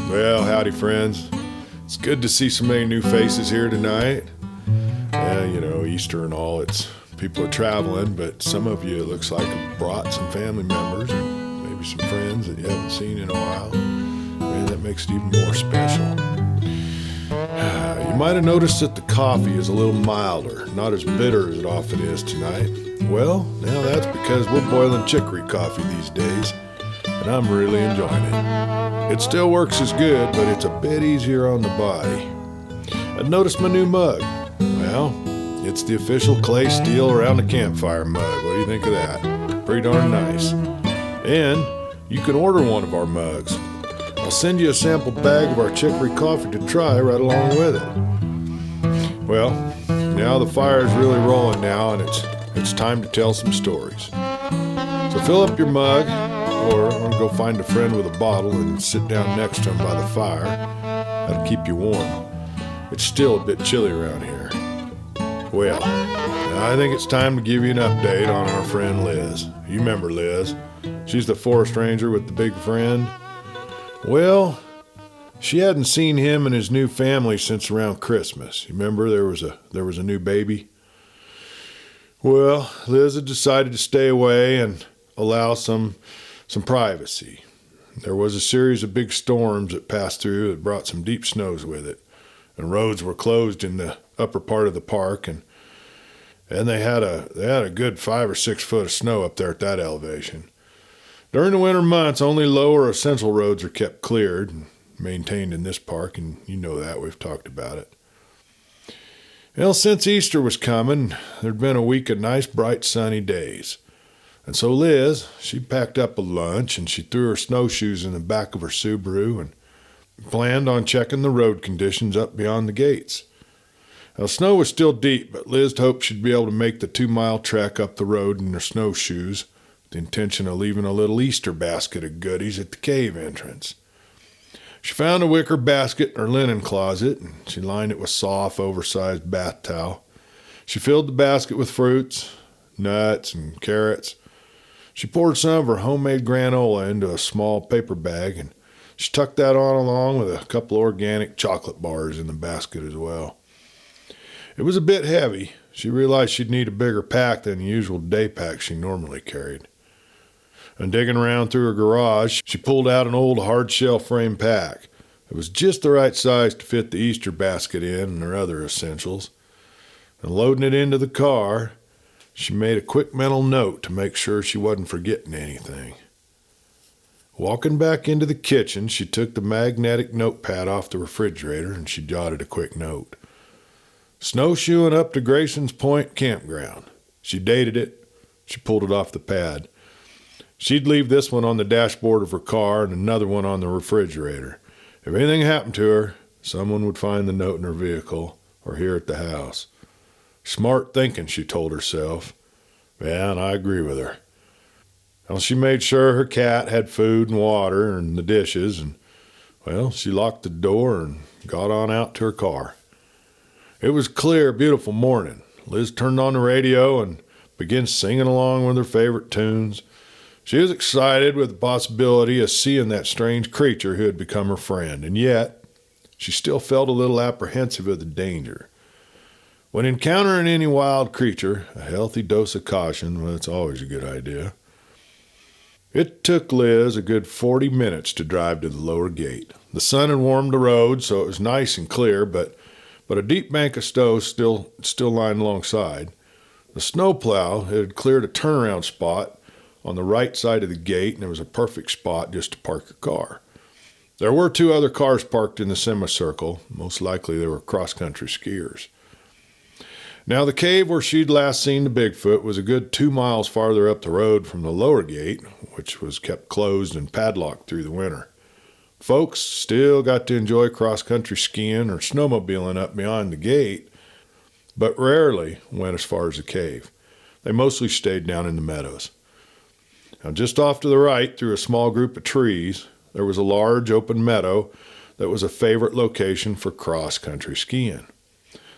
Well, howdy friends. It's good to see so many new faces here tonight. Yeah, Easter and all, people are traveling, but some of you, it looks like, have brought some family members and maybe some friends that you haven't seen in a while. Man, that makes it even more special. You might have noticed that the coffee is a little milder, not as bitter as it often is tonight. Well, now that's because we're boiling chicory coffee these days, and I'm really enjoying it. It still works as good, but it's a bit easier on the body. I noticed my new mug. Well, it's the official Clay Steele Around the Campfire mug. What do you think of that? Pretty darn nice. And you can order one of our mugs. I'll send you a sample bag of our chicory coffee to try right along with it. Well, now the fire's really rolling now, and it's time to tell some stories. So fill up your mug, or go find a friend with a bottle and sit down next to him by the fire. That'll keep you warm. It's still a bit chilly around here. Well, I think it's time to give you an update on our friend Liz. You remember Liz? She's the forest ranger with the big friend. Well, she hadn't seen him and his new family since around Christmas. You remember there was a new baby? Well, Liz had decided to stay away and allow some privacy. There was a series of big storms that passed through that brought some deep snows with it, and roads were closed in the upper part of the park, and they had a good 5 or 6 foot of snow up there at that elevation. During the winter months, only lower essential roads are kept cleared and maintained in this park, and you know that, we've talked about it. Well, since Easter was coming, there'd been a week of nice, bright, sunny days. And so Liz, she packed up a lunch and she threw her snowshoes in the back of her Subaru and planned on checking the road conditions up beyond the gates. Now, snow was still deep, but Liz hoped she'd be able to make the 2-mile trek up the road in her snowshoes, with the intention of leaving a little Easter basket of goodies at the cave entrance. She found a wicker basket in her linen closet, and she lined it with soft, oversized bath towel. She filled the basket with fruits, nuts, and carrots. She poured some of her homemade granola into a small paper bag, and she tucked that on along with a couple of organic chocolate bars in the basket as well. It was a bit heavy. She realized she'd need a bigger pack than the usual day pack she normally carried. And digging around through her garage, she pulled out an old hard-shell frame pack. It was just the right size to fit the Easter basket in and her other essentials. And loading it into the car, she made a quick mental note to make sure she wasn't forgetting anything. Walking back into the kitchen, she took the magnetic notepad off the refrigerator and she jotted a quick note. Snowshoeing up to Grayson's Point Campground. She dated it. She pulled it off the pad. She'd leave this one on the dashboard of her car and another one on the refrigerator. If anything happened to her, someone would find the note in her vehicle or here at the house. Smart thinking, she told herself. Yeah, and I agree with her. Well, she made sure her cat had food and water and the dishes, and, well, she locked the door and got on out to her car. It was a clear, beautiful morning. Liz turned on the radio and began singing along with her favorite tunes. She was excited with the possibility of seeing that strange creature who had become her friend, and yet she still felt a little apprehensive of the danger. When encountering any wild creature, a healthy dose of caution, well, it's always a good idea. It took Liz a good 40 minutes to drive to the lower gate. The sun had warmed the road, so it was nice and clear, but a deep bank of snow still lying alongside. The snowplow had cleared a turnaround spot on the right side of the gate, and it was a perfect spot just to park your car. There were 2 other cars parked in the semicircle. Most likely they were cross-country skiers. Now, the cave where she'd last seen the Bigfoot was a good 2 miles farther up the road from the lower gate, which was kept closed and padlocked through the winter. Folks still got to enjoy cross-country skiing or snowmobiling up beyond the gate, but rarely went as far as the cave. They mostly stayed down in the meadows. Now, just off to the right, through a small group of trees, there was a large open meadow that was a favorite location for cross-country skiing.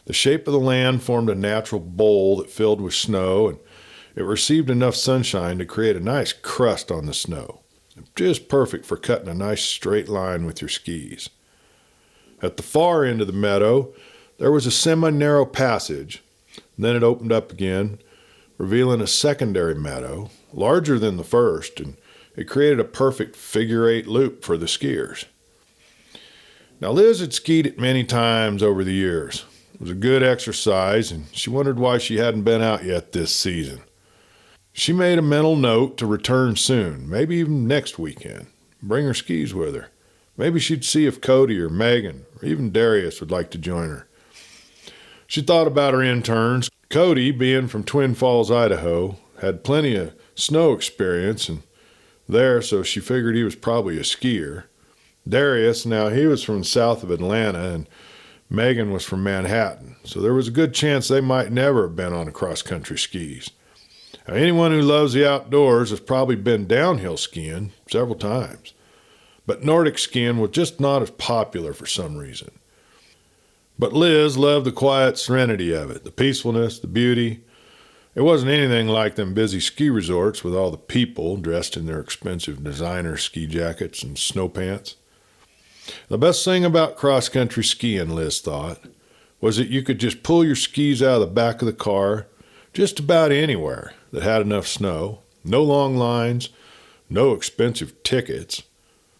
The shape of the land formed a natural bowl that filled with snow, and it received enough sunshine to create a nice crust on the snow. just perfect for cutting a nice straight line with your skis. At the far end of the meadow, there was a semi-narrow passage. Then it opened up again, revealing a secondary meadow, larger than the first, and it created a perfect figure-8 loop for the skiers. Now, Liz had skied it many times over the years. It was a good exercise, and she wondered why she hadn't been out yet this season. She made a mental note to return soon, maybe even next weekend. Bring her skis with her. Maybe she'd see if Cody or Megan or even Darius would like to join her. She thought about her interns. Cody, being from Twin Falls, Idaho, had plenty of snow experience and so she figured he was probably a skier. Darius, now he was from south of Atlanta, and Megan was from Manhattan, so there was a good chance they might never have been on cross-country skis. Now, anyone who loves the outdoors has probably been downhill skiing several times, but Nordic skiing was just not as popular for some reason. But Liz loved the quiet serenity of it, the peacefulness, the beauty. It wasn't anything like them busy ski resorts with all the people dressed in their expensive designer ski jackets and snow pants. The best thing about cross-country skiing, Liz thought, was that you could just pull your skis out of the back of the car just about anywhere that had enough snow. No long lines, no expensive tickets,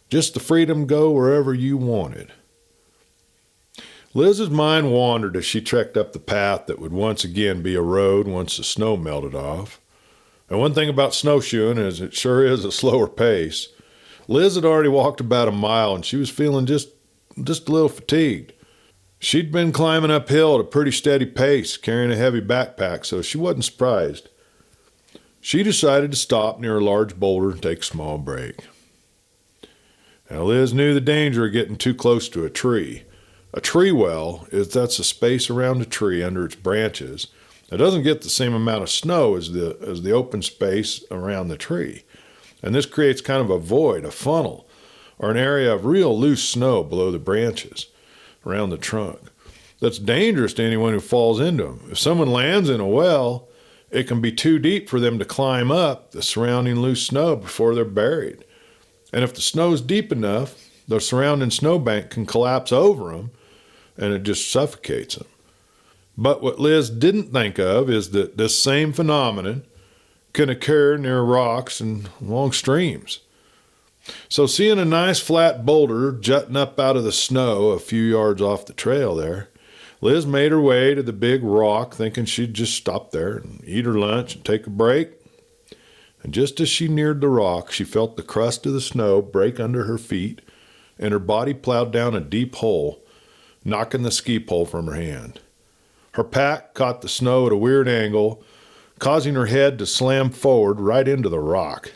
just the freedom to go wherever you wanted. Liz's mind wandered as she trekked up the path that would once again be a road once the snow melted off. And one thing about snowshoeing is it sure is a slower pace. Liz had already walked about a mile and she was feeling just a little fatigued. She'd been climbing uphill at a pretty steady pace, carrying a heavy backpack, so she wasn't surprised. She decided to stop near a large boulder and take a small break. Now, Liz knew the danger of getting too close to a tree. A tree well that's a space around a tree under its branches. It doesn't get the same amount of snow as the open space around the tree. And this creates kind of a void, a funnel, or an area of real loose snow below the branches, around the trunk. That's dangerous to anyone who falls into them. If someone lands in a well, it can be too deep for them to climb up the surrounding loose snow before they're buried. And if the snow's deep enough, the surrounding snowbank can collapse over them, and it just suffocates them. But what Liz didn't think of is that this same phenomenon can occur near rocks and along streams. So seeing a nice flat boulder jutting up out of the snow a few yards off the trail there, Liz made her way to the big rock, thinking she'd just stop there and eat her lunch and take a break. And just as she neared the rock, she felt the crust of the snow break under her feet, and her body plowed down a deep hole, knocking the ski pole from her hand. Her pack caught the snow at a weird angle, causing her head to slam forward right into the rock.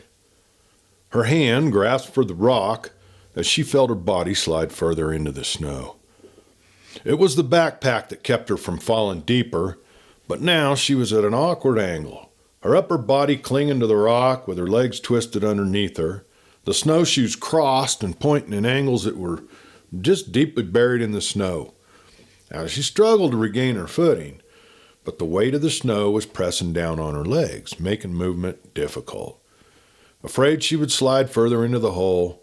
Her hand grasped for the rock as she felt her body slide further into the snow. It was the backpack that kept her from falling deeper, but now she was at an awkward angle, her upper body clinging to the rock with her legs twisted underneath her, the snowshoes crossed and pointing in angles that were just deeply buried in the snow. Now, she struggled to regain her footing, but the weight of the snow was pressing down on her legs, making movement difficult. Afraid she would slide further into the hole,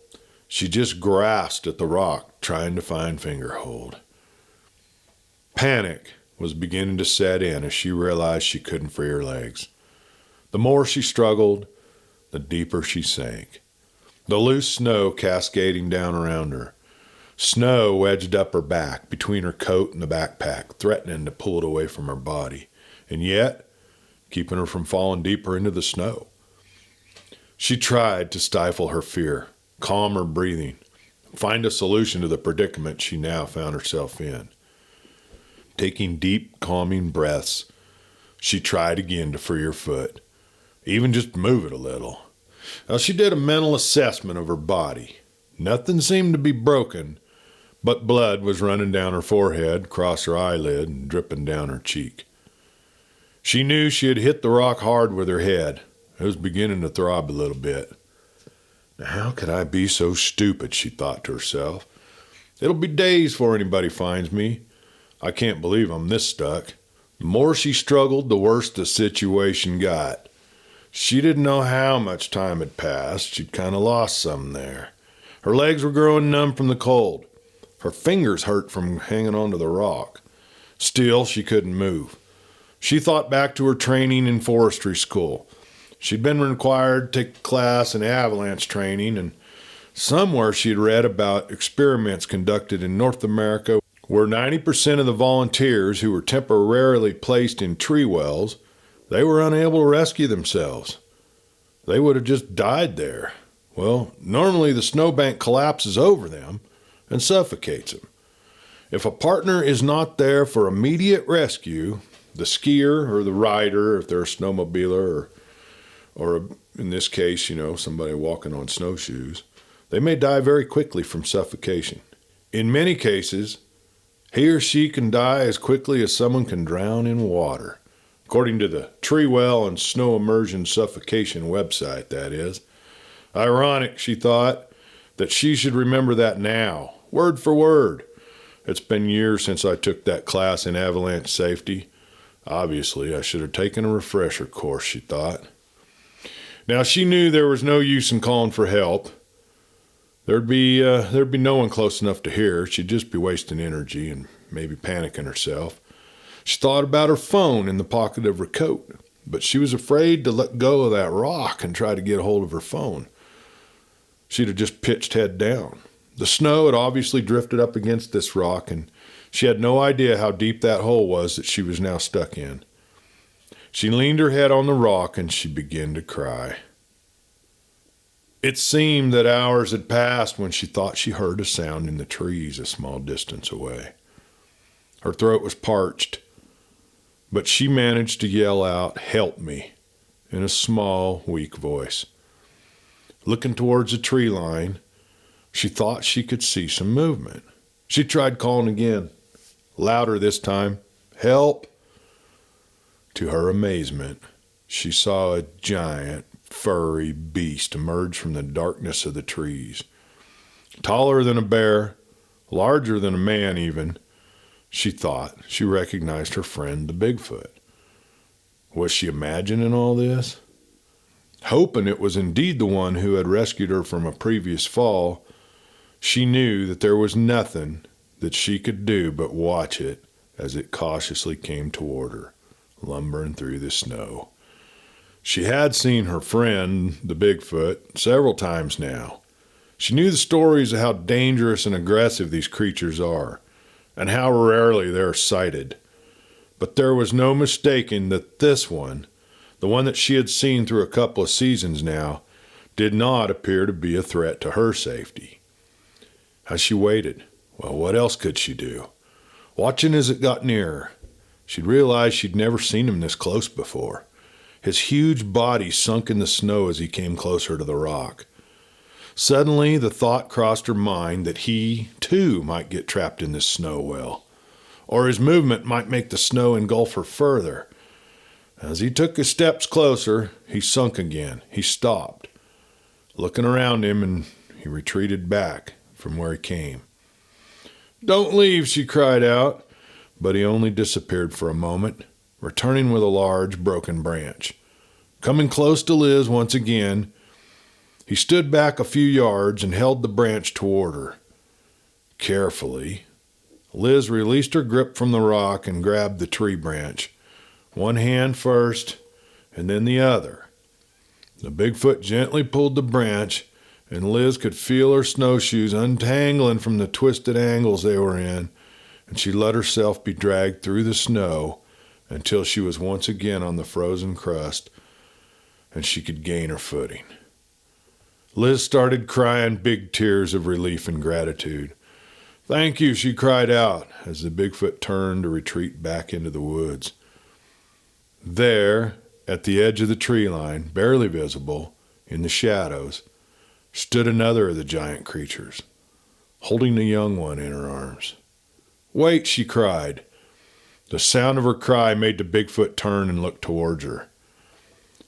she just grasped at the rock, trying to find fingerhold. Panic was beginning to set in as she realized she couldn't free her legs. The more she struggled, the deeper she sank. The loose snow cascading down around her. Snow wedged up her back, between her coat and the backpack, threatening to pull it away from her body, and yet keeping her from falling deeper into the snow. She tried to stifle her fear, calm her breathing, find a solution to the predicament she now found herself in. Taking deep, calming breaths, she tried again to free her foot, even just move it a little. Now, she did a mental assessment of her body. Nothing seemed to be broken, but blood was running down her forehead, across her eyelid, and dripping down her cheek. She knew she had hit the rock hard with her head. It was beginning to throb a little bit. Now, how could I be so stupid, she thought to herself. It'll be days before anybody finds me. I can't believe I'm this stuck. The more she struggled, the worse the situation got. She didn't know how much time had passed. She'd kind of lost some there. Her legs were growing numb from the cold. Her fingers hurt from hanging onto the rock. Still, she couldn't move. She thought back to her training in forestry school. She'd been required to take a class in avalanche training, and somewhere she'd read about experiments conducted in North America where 90% of the volunteers who were temporarily placed in tree wells, they were unable to rescue themselves. They would have just died there. Well, normally the snowbank collapses over them and suffocates them. If a partner is not there for immediate rescue, the skier or the rider, if they're a snowmobiler or in this case, somebody walking on snowshoes, they may die very quickly from suffocation. In many cases, he or she can die as quickly as someone can drown in water. According to the Tree Well and Snow Immersion Suffocation website, that is. Ironic, she thought, that she should remember that now, word for word. It's been years since I took that class in avalanche safety. Obviously, I should have taken a refresher course, she thought. Now, she knew there was no use in calling for help. There'd be no one close enough to hear. She'd just be wasting energy and maybe panicking herself. She thought about her phone in the pocket of her coat, but she was afraid to let go of that rock and try to get a hold of her phone. She'd have just pitched head down. The snow had obviously drifted up against this rock, and she had no idea how deep that hole was that she was now stuck in. She leaned her head on the rock and she began to cry. It seemed that hours had passed when she thought she heard a sound in the trees a small distance away. Her throat was parched, but she managed to yell out, "Help me," in a small, weak voice. Looking towards the tree line, she thought she could see some movement. She tried calling again, louder this time, "Help!" To her amazement, she saw a giant, furry beast emerge from the darkness of the trees. Taller than a bear, larger than a man even, she thought she recognized her friend, the Bigfoot. Was she imagining all this? Hoping it was indeed the one who had rescued her from a previous fall, she knew that there was nothing that she could do but watch it as it cautiously came toward her, lumbering through the snow. She had seen her friend, the Bigfoot, several times now. She knew the stories of how dangerous and aggressive these creatures are, and how rarely they are sighted. But there was no mistaking that this one, the one that she had seen through a couple of seasons now, did not appear to be a threat to her safety. As she waited, well, what else could she do? Watching as it got nearer, she'd realized she'd never seen him this close before. His huge body sunk in the snow as he came closer to the rock. Suddenly, the thought crossed her mind that he, too, might get trapped in this snow well, or his movement might make the snow engulf her further. As he took his steps closer, he sunk again. He stopped, looking around him, and he retreated back from where he came. "Don't leave," she cried out, but he only disappeared for a moment, returning with a large, broken branch. Coming close to Liz once again, he stood back a few yards and held the branch toward her. Carefully, Liz released her grip from the rock and grabbed the tree branch, one hand first and then the other. The Bigfoot gently pulled the branch, and Liz could feel her snowshoes untangling from the twisted angles they were in, and she let herself be dragged through the snow until she was once again on the frozen crust and she could gain her footing. Liz started crying big tears of relief and gratitude. "Thank you," she cried out as the Bigfoot turned to retreat back into the woods. There, at the edge of the tree line, barely visible, in the shadows, stood another of the giant creatures, holding the young one in her arms. "Wait," she cried. The sound of her cry made the Bigfoot turn and look towards her.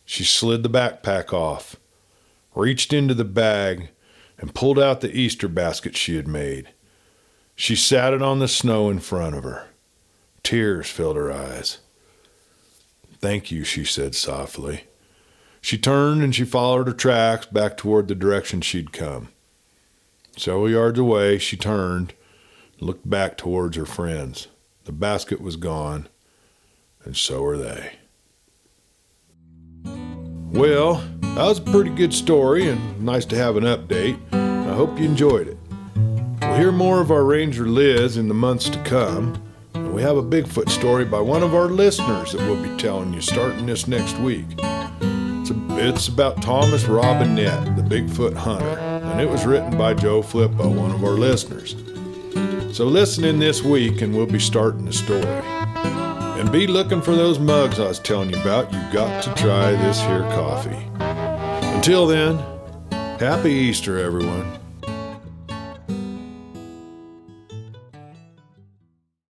She slid the backpack off, reached into the bag, and pulled out the Easter basket she had made. She sat it on the snow in front of her. Tears filled her eyes. "Thank you," she said softly. She turned and she followed her tracks back toward the direction she'd come. Several yards away, she turned and looked back towards her friends. The basket was gone, and so were they. Well, that was a pretty good story and nice to have an update. I hope you enjoyed it. We'll hear more of our Ranger Liz in the months to come. And we have a Bigfoot story by one of our listeners that we'll be telling you starting this next week. It's about Thomas Robinette, the Bigfoot hunter, and it was written by Joe Flippo, one of our listeners. So listen in this week and we'll be starting the story. And be looking for those mugs I was telling you about. You've got to try this here coffee. Until then, happy Easter, everyone.